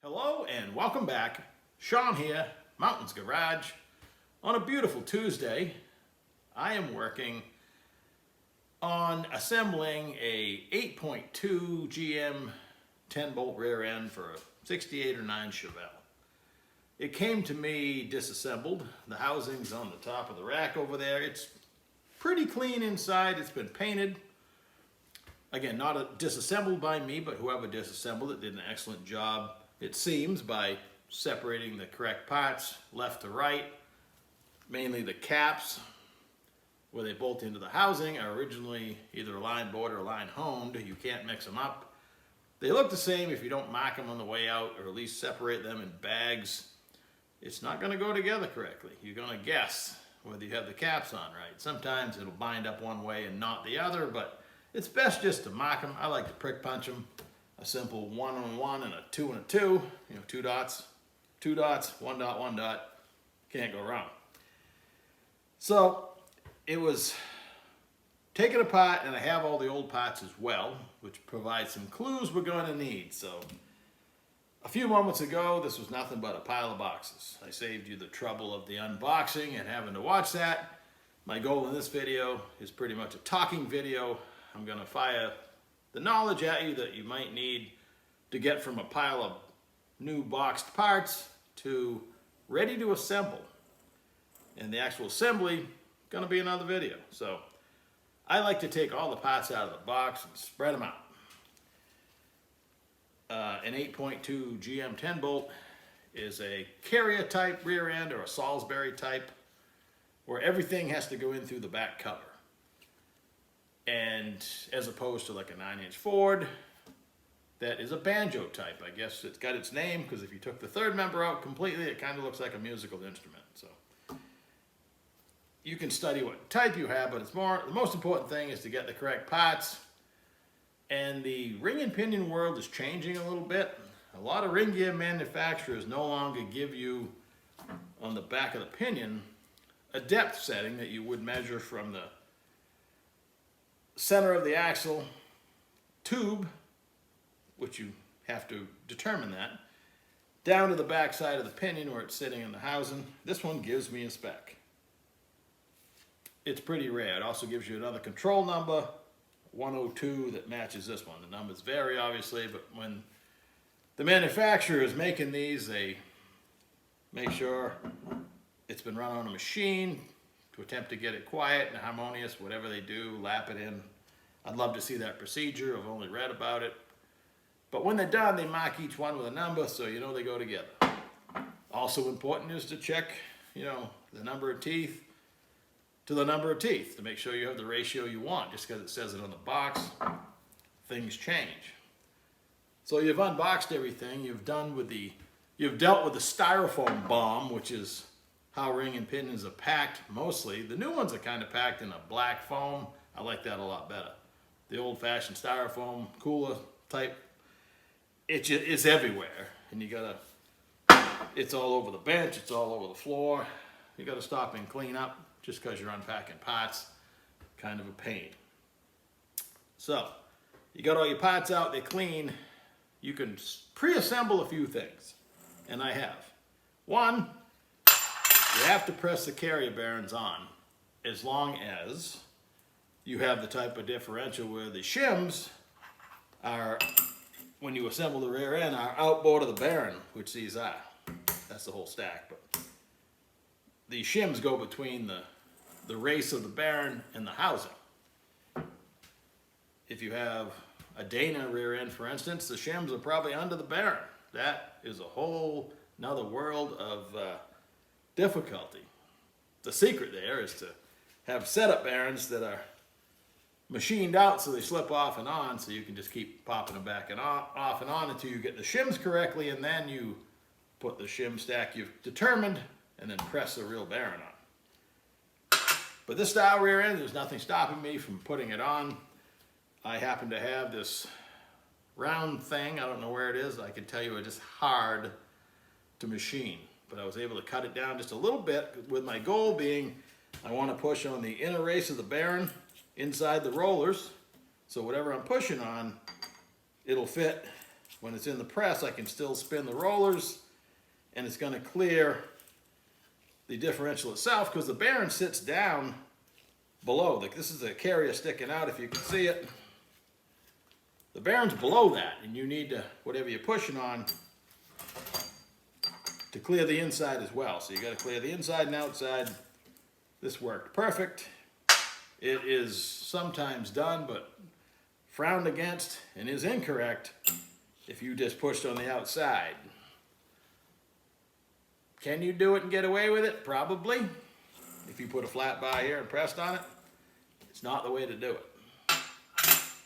Hello and welcome back. Sean here, Mountains Garage. On a beautiful Tuesday, I am working on assembling a 8.2 GM 10-bolt rear end for a 68 or 9 Chevelle. It came to me disassembled. The housing's on the top of the rack over there. It's pretty clean inside. It's been painted. Again, not disassembled by me, but whoever disassembled it did an excellent job, it seems, by separating the correct parts left to right. Mainly the caps where they bolt into the housing are originally either a line bored or line honed. You can't mix them up. They look the same if you don't mark them on the way out, or at least separate them in bags. It's not going to go together correctly. You're going to guess whether you have the caps on right. Sometimes it'll bind up one way and not the other, but it's best just to mark them. I like to prick punch them. A simple 1 on 1 and a 2 and a 2. You know, 2 dots, 1 dot, 1 dot. Can't go wrong. So it was taken apart, and I have all the old parts as well, which provides some clues we're going to need. So a few moments ago, this was nothing but a pile of boxes. I saved you the trouble of the unboxing and having to watch that. My goal in this video is pretty much a talking video. I'm going to fire the knowledge at you that you might need to get from a pile of new boxed parts to ready to assemble. And the actual assembly going to be another video. So I like to take all the parts out of the box and spread them out. An 8.2 GM 10 bolt is a carrier type rear end, or a Salisbury type, where everything has to go in through the back cover. And as opposed to like a 9-inch Ford, that is a banjo type. I guess it's got its name because if you took the third member out completely, it kind of looks like a musical instrument. So you can study what type you have, but the most important thing is to get the correct parts. And the ring and pinion world is changing a little bit. A lot of ring gear manufacturers no longer give you, on the back of the pinion, a depth setting that you would measure from the center of the axle tube, which you have to determine that, down to the back side of the pinion where it's sitting in the housing. This one gives me a spec. It's pretty rare. It also gives you another control number, 102, that matches this one. The numbers vary, obviously, but when the manufacturer is making these, they make sure it's been run on a machine to attempt to get it quiet and harmonious. Whatever they do, lap it in. I'd love to see that procedure. I've only read about it. But when they're done, they mark each one with a number so you know they go together. Also important is to check, the number of teeth to the number of teeth to make sure you have the ratio you want. Just because it says it on the box, things change. So you've unboxed everything. You've dealt with the styrofoam bomb, which is how ring and pinions are packed mostly. The new ones are kind of packed in a black foam. I like that a lot better. The old-fashioned styrofoam cooler type, it's everywhere, and it's all over the bench, it's all over the floor. You gotta stop and clean up just because you're unpacking parts. Kind of a pain. So you got all your parts out, they're clean. You can pre-assemble a few things, and I have. One, you have to press the carrier bearings on, as long as you have the type of differential where the shims are, when you assemble the rear end, are outboard of the bearing, which these are. That's the whole stack. But the shims go between the race of the bearing and the housing. If you have a Dana rear end, for instance, the shims are probably under the bearing. That is a whole another world of difficulty. The secret there is to have setup bearings that are machined out so they slip off and on, so you can just keep popping them back and off and on until you get the shims correctly, and then you put the shim stack you've determined and then press the real bearing on. But this style rear end, there's nothing stopping me from putting it on. I happen to have this round thing. I don't know where it is. I can tell you it's just hard to machine. But I was able to cut it down just a little bit, with my goal being I want to push on the inner race of the bearing inside the rollers. So whatever I'm pushing on, it'll fit when it's in the press, I can still spin the rollers and it's going to clear the differential itself because the bearing sits down below. This is a carrier sticking out if you can see it. The bearing's below that, and you need to, whatever you're pushing on, to clear the inside as well. So you got to clear the inside and outside. This worked perfect. It is sometimes done, but frowned against and is incorrect if you just pushed on the outside. Can you do it and get away with it? Probably. If you put a flat bar here and pressed on it, it's not the way to do it.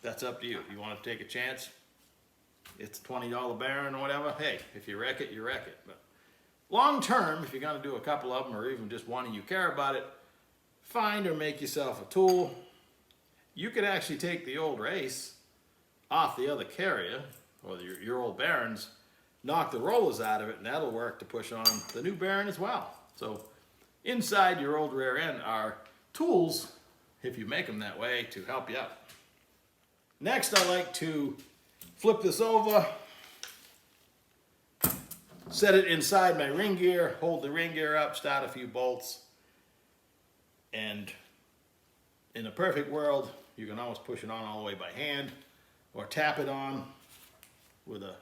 That's up to you. If you want to take a chance, it's a $20 bearing or whatever. Hey, if you wreck it, you wreck it. But long term, if you're going to do a couple of them or even just one and you care about it, find or make yourself a tool. You could actually take the old race off the other carrier or your old bearings, knock the rollers out of it, and that'll work to push on the new bearing as well. So inside your old rear end are tools, if you make them that way, to help you out. Next, I like to flip this over, set it inside my ring gear, hold the ring gear up, start a few bolts, and in a perfect world, you can always push it on all the way by hand or tap it on with a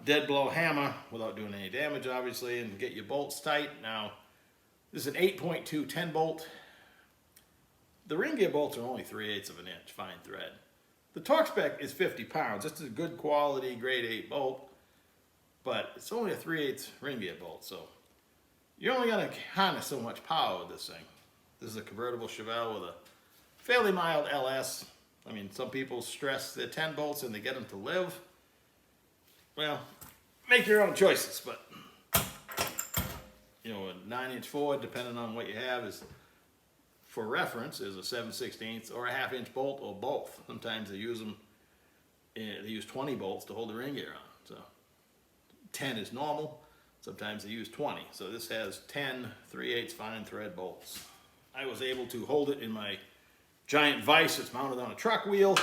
dead blow hammer without doing any damage, obviously, and get your bolts tight. Now, this is an 8.2 10 bolt. The ring gear bolts are only 3/8 of an inch fine thread. The torque spec is 50 pounds. This is a good quality grade 8 bolt, but it's only a 3/8 ring gear bolt, so you're only going to harness so much power with this thing. This is a convertible Chevelle with a fairly mild LS. I mean, some people stress their 10 bolts and they get them to live. Well, make your own choices, but you know, a 9-inch Ford, depending on what you have, is, for reference, is a 7/16 or a 1/2 inch bolt or both. Sometimes they use them, they use 20 bolts to hold the ring gear on. So 10 is normal. Sometimes they use 20. So this has 10 3/8 fine thread bolts. I was able to hold it in my giant vise that's mounted on a truck wheel,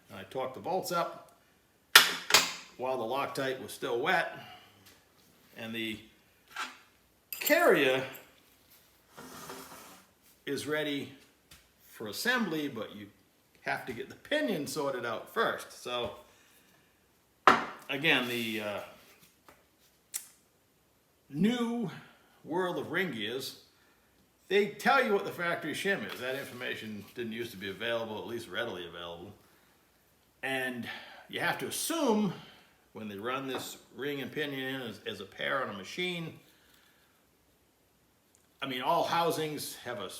and I torqued the bolts up while the Loctite was still wet, and the carrier is ready for assembly, but you have to get the pinion sorted out first. So again, the new world of ring gears, they tell you what the factory shim is. That information didn't used to be available, at least readily available. And you have to assume when they run this ring and pinion in as a pair on a machine. I mean, all housings have a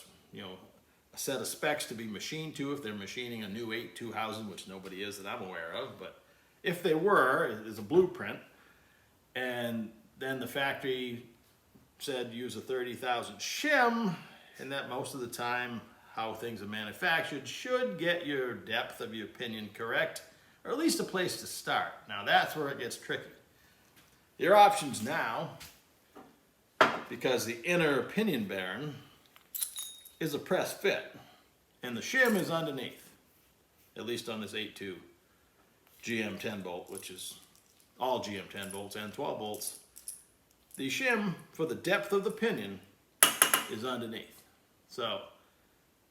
set of specs to be machined to if they're machining a new 8.2 housing, which nobody is that I'm aware of. But if they were, there's a blueprint. And then the factory said use a 30,000 shim, and that most of the time how things are manufactured should get your depth of your pinion correct, or at least a place to start. Now that's where it gets tricky. Your options now, because the inner pinion bearing is a press fit, and the shim is underneath, at least on this 8.2 GM 10 bolt, which is all GM 10 bolts and 12 bolts. The shim for the depth of the pinion is underneath. So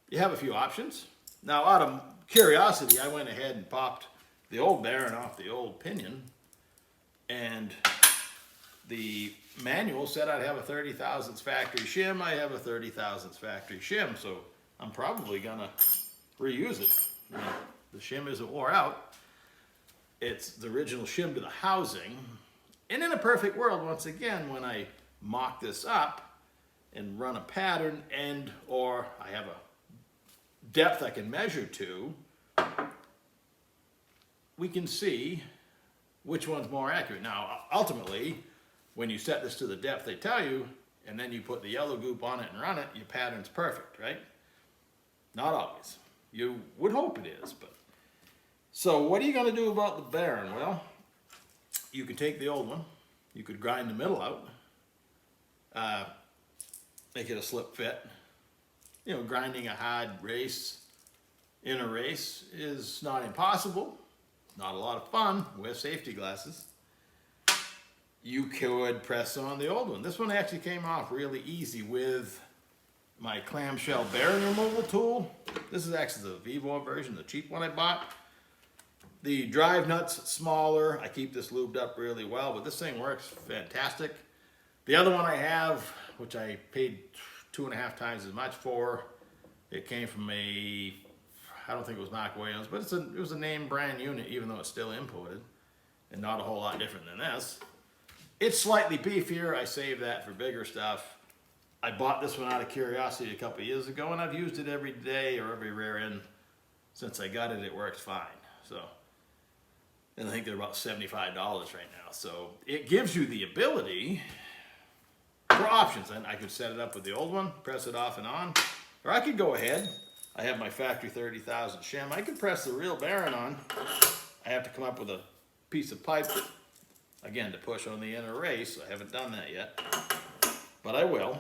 you have a few options. Now, out of curiosity, I went ahead and popped the old bearing off the old pinion, and the manual said I'd have a 30 thousandths factory shim. I have a 30 thousandths factory shim, so I'm probably gonna reuse it. I mean, the shim isn't wore out. It's the original shim to the housing. And in a perfect world, once again, when I mock this up and run a pattern or I have a depth I can measure to, we can see which one's more accurate. Now, ultimately, when you set this to the depth they tell you, and then you put the yellow goop on it and run it, your pattern's perfect, right? Not always. You would hope it is, but. So what are you gonna do about the bearing? Well, you can take the old one, you could grind the middle out, make it a slip fit. You know, grinding a hard race in a race is not impossible. not a lot of fun, wear safety glasses, you could press on the old one. This one actually came off really easy with my clamshell bearing removal tool. This is actually the Vivo version, the cheap one I bought. The drive nut's smaller. I keep this lubed up really well, but this thing works fantastic. The other one I have, which I paid 2.5 times as much for, it came from I don't think it was Mark Williams, but it was a name brand unit, even though it's still imported, and not a whole lot different than this. It's slightly beefier. I saved that for bigger stuff. I bought this one out of curiosity a couple years ago, and I've used it every day or every rear end since I got it. It works fine. So, and I think they're about $75 right now. So it gives you the ability for options. And I could set it up with the old one, press it off and on, or I could go ahead. I have my factory 30,000 shim. I could press the real bearing on. I have to come up with a piece of pipe, again, to push on the inner race. I haven't done that yet, but I will.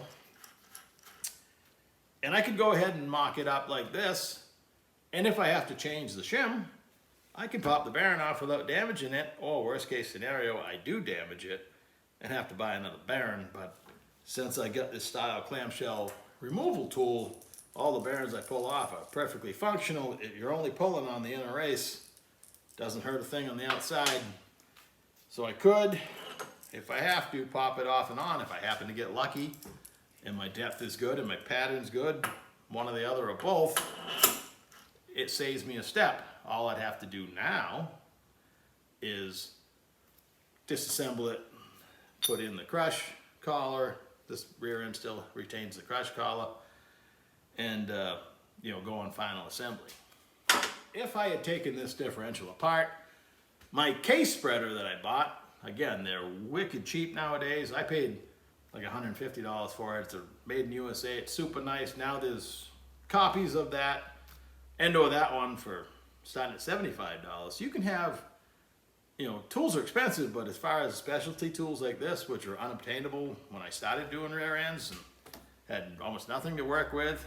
And I could go ahead and mock it up like this. And if I have to change the shim, I can pop the bearing off without damaging it. Or worst case scenario, I do damage it and have to buy another bearing. But since I got this style clamshell removal tool, all the bearings I pull off are perfectly functional. If you're only pulling on the inner race, doesn't hurt a thing on the outside. So I could, if I have to, pop it off and on if I happen to get lucky and my depth is good and my pattern's good, one or the other or both, it saves me a step. All I'd have to do now is disassemble it, put in the crush collar. This rear end still retains the crush collar, and go on final assembly. If I had taken this differential apart, my case spreader that I bought, again, they're wicked cheap nowadays. I paid like $150 for it. It's made in USA. It's super nice. Now there's copies of that and/or that one for starting at $75. You can have, tools are expensive, but as far as specialty tools like this, which are unobtainable when I started doing rear ends and had almost nothing to work with,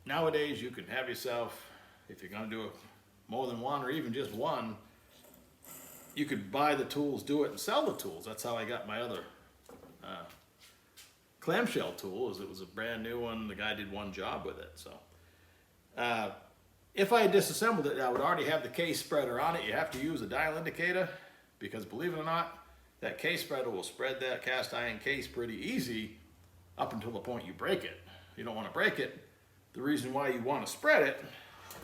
nowadays you can have yourself, if you're going to do more than one or even just one, you could buy the tools, do it, and sell the tools. That's how I got my other clamshell tool. It was a brand new one. The guy did one job with it. So if I had disassembled it, I would already have the case spreader on it. You have to use a dial indicator because, believe it or not, that case spreader will spread that cast iron case pretty easy up until the point you break it. You don't want to break it. The reason why you want to spread it,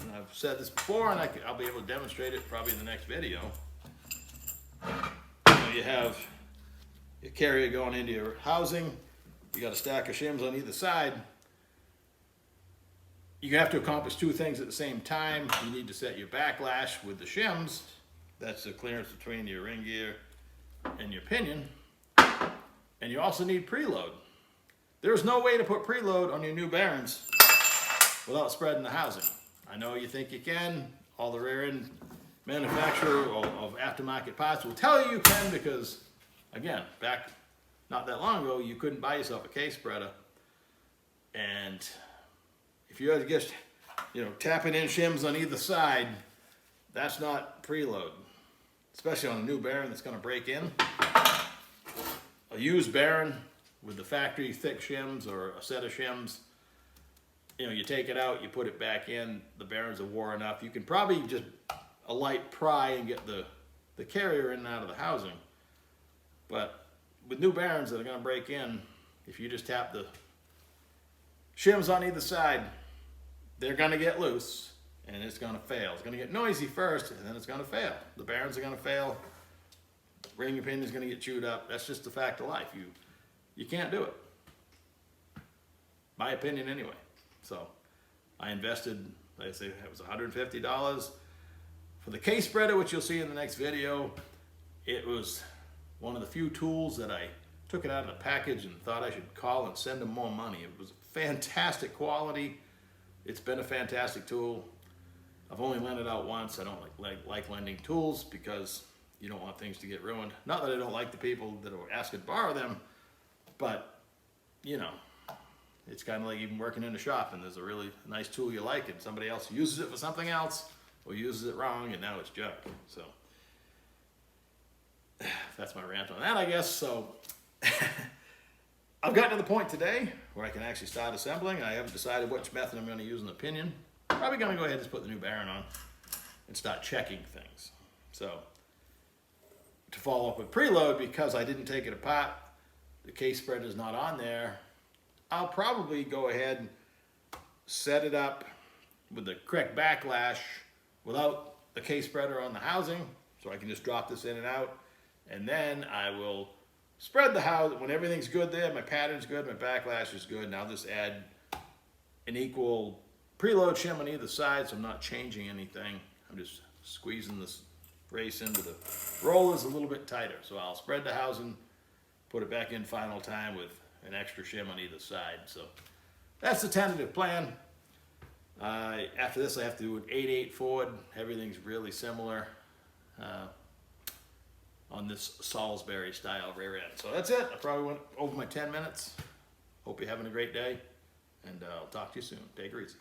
and I've said this before, and I'll be able to demonstrate it probably in the next video. You have your carrier going into your housing. You got a stack of shims on either side. You have to accomplish two things at the same time. You need to set your backlash with the shims. That's the clearance between your ring gear and your pinion. And you also need preload. There's no way to put preload on your new bearings without spreading the housing. I know you think you can. All the rear end manufacturer of aftermarket parts will tell you can, because again, back not that long ago, you couldn't buy yourself a case spreader. And if you had to just, tapping in shims on either side, that's not preload, especially on a new bearing that's going to break in. A used bearing with the factory thick shims or a set of shims, you take it out, you put it back in, the bearings are wore enough. You can probably just a light pry and get the carrier in and out of the housing. But with new bearings that are going to break in, if you just tap the shims on either side, they're going to get loose and it's going to fail. It's going to get noisy first and then it's going to fail. The bearings are going to fail. Ring pinion is going to get chewed up. That's just the fact of life. You can't do it. My opinion anyway. So I invested, like I say, it was $150 for the case spreader, which you'll see in the next video. It was one of the few tools that I took it out of the package and thought I should call and send them more money. It was fantastic quality. It's been a fantastic tool. I've only lent it out once. I don't like lending tools because you don't want things to get ruined. Not that I don't like the people that are asking to borrow them, but it's kind of like even working in a shop and there's a really nice tool you like and somebody else uses it for something else. or uses it wrong, and now it's junk. So that's my rant on that, I guess. So I've gotten to the point today where I can actually start assembling. I haven't decided which method I'm going to use in the Pinion. Probably going to go ahead and just put the new bearing on and start checking things. So to follow up with preload, because I didn't take it apart, the case spreader is not on there, I'll probably go ahead and set it up with the correct backlash without the case spreader on the housing, so I can just drop this in and out, and then I will spread the house when everything's good there, my pattern's good, my backlash is good, and I'll just add an equal preload shim on either side, so I'm not changing anything. I'm just squeezing this brace into the rollers a little bit tighter. So I'll spread the housing, put it back in final time with an extra shim on either side. So that's the tentative plan. After this, I have to do an 8/8 Ford. Everything's really similar on this Salisbury style rear end. So that's it. I probably went over my 10 minutes. Hope you're having a great day, and I'll talk to you soon. Take it easy.